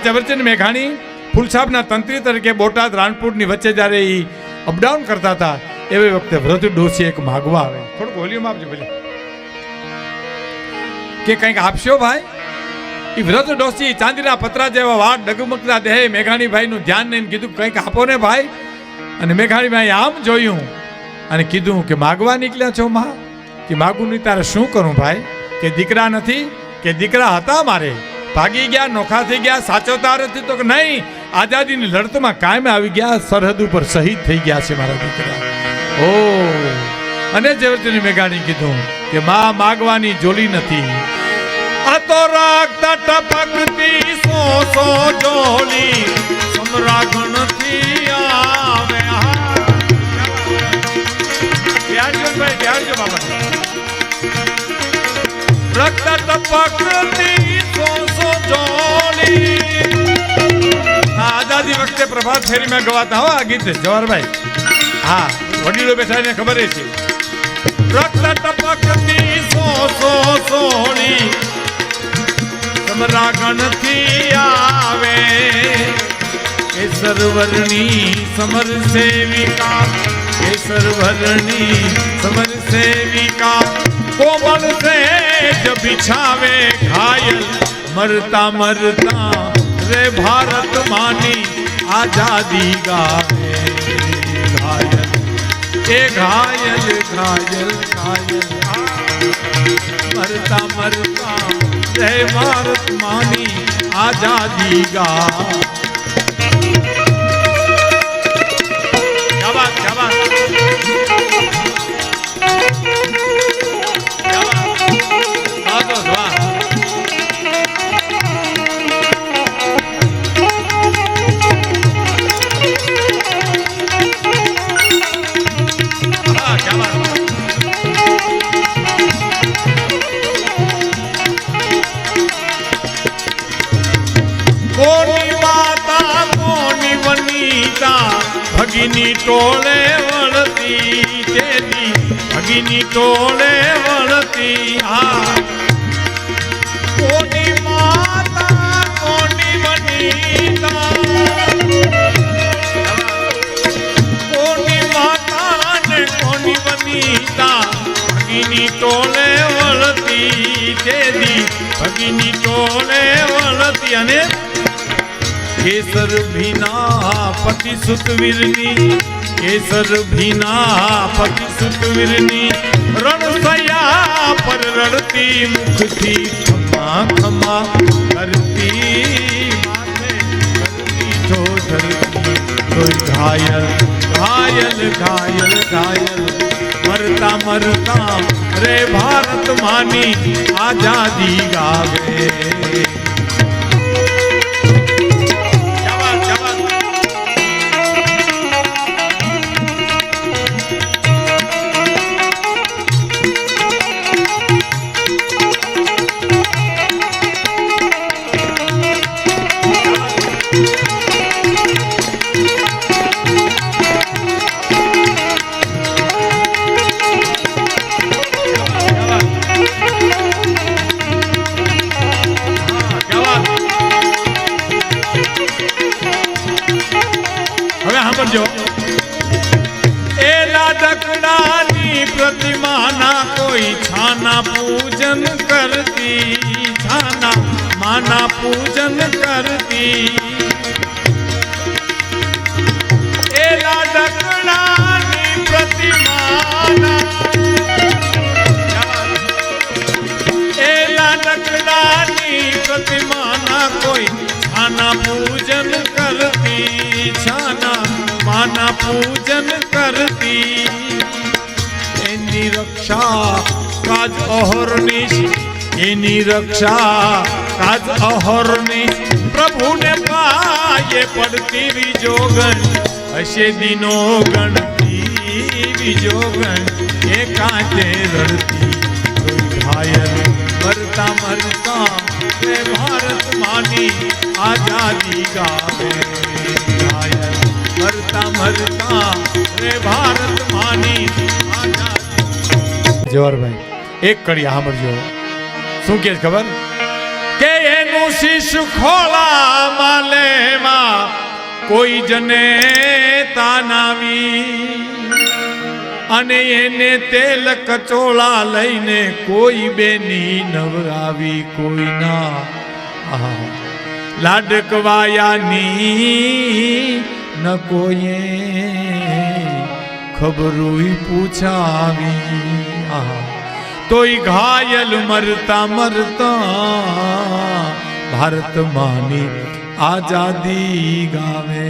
ઝવેરચંદ મેઘાણી ફૂલસાબના તંત્રી તરીકે બોટાદ રાણપુરની વચ્ચે જ્યારે એ અપડાઉન કરતા હતા એવી વખતે વ્રત ડોસી એક માગવા આવે. થોડુંક વોલ્યુમ આપજો ભલે કે કંઈક આપશો ભાઈ. એ વ્રત ડોસી ચાંદીના પતરા જેવા વાળ ડગમગતા દેહે મેઘાણીભાઈનું ધ્યાન લઈને કીધું કંઈક આપો ને ભાઈ. અને મેઘાણીભાઈ આમ જોયું અને કીધું કે માગવા નીકળ્યા છો માં? કે માગું નહીં તારે શું કરું ભાઈ? કે દીકરા નથી? કે દીકરા હતા મારે, ભાગી ગયા, નોખા થઈ ગયા, સાચવતા નથી. તો કે નહીં, આઝાદીની લડતમાં કાયમ આવી ગયા, સરહદ ઉપર શહીદ થઈ ગયા છે મારા દીકરા. ઓ અને ઝવેરચંદ મેઘાણી કીધું કે માં માગવાની જોલી નથી, આ તો રાખતા ટપકતી સો સો જોલી સમરાગણથી આવે. ધ્યાનજો ભાઈ, ધ્યાનજો બાબા. રક્ત ટપકતી સો સો જોલી. આઝાદી વખતે પ્રભાત ફેરીમાં ગવાતા હો આ ગીત જવાહરભાઈ. હા, વડીલો બેઠાને ખબર છે. રક્ત ટપકતી સો સો સોળી સમરાગણથી આવે, કેસરવર્ણી સમર સેવિકા, કેસરવર્ણી સમર સેવિકા, કોમલ સેજ બિછાવે ઘાયલ, મરતા મરતા રે ભારત માની આઝાદી ગાવે. ઘાયલ એ ઘાયલ ઘાયલ ઘાયલ, મરતા મરતા રે ભારત માની આઝાદી ગા. क्या बात, क्या बात. ભગીની ટોળે વળતી તેદી, ભગીની ટોળે વળતી. હા, કોની માતા કોની વનિતા, કોની માતા ને કોની વનિતા, ભગીની ટોળે વળતી તેદી, ભગીની ટોળે વળતી. અને કેસર ભીના પતિ સુતવીરની, કેસર ભીના પતિ સુતવીરની, રણસયા પર રડતી મુખથી ખમા ખમા કરતી, માથે કરતી જો ધરતી. કોઈ ઘાયલ ઘાયલ ઘાયલ ઘાયલ, મરતા મરતા રે ભારત માની આઝાદી ગાવે. એલા દકડાની પ્રતિમાના કોઈ છાના પૂજન કરતી, છાના માના પૂજન કરતી. એલા દકડાની પ્રતિમાના, એલા દકડાની પ્રતિમાના કોઈ છાના પૂજન કરતી, છાના માના પૂજન કરતી. એની રક્ષા કાજ અહોરનિશ, એની રક્ષા કાજ અહોરનિશ, પ્રભુને પાયે પડતી વિજોગણ, હશે દિનો ગણતી વિજોગણ, એ કાંચે રડતી. કોઈ ઘાયલ મરતા મરતા રે ભારત માની આઝાદી ગાવે. ઘાયલ મરતા મરતા રે ભારત માની આઝાદી. જવાહરભાઈ એક કડી સાંભળજો. શું કે ખબર? કે એનું શીશ ખોળામાં કોઈ જને તાનાવી અને એને તેલ કચોળા લઈને કોઈ બેની નવરાવી કોઈના લાડકવાયાની ન કોઈએ ખબરોય પૂછાવી તોય ઘાયલ મરતા મરતા ભારત માની આઝાદી ગાવે.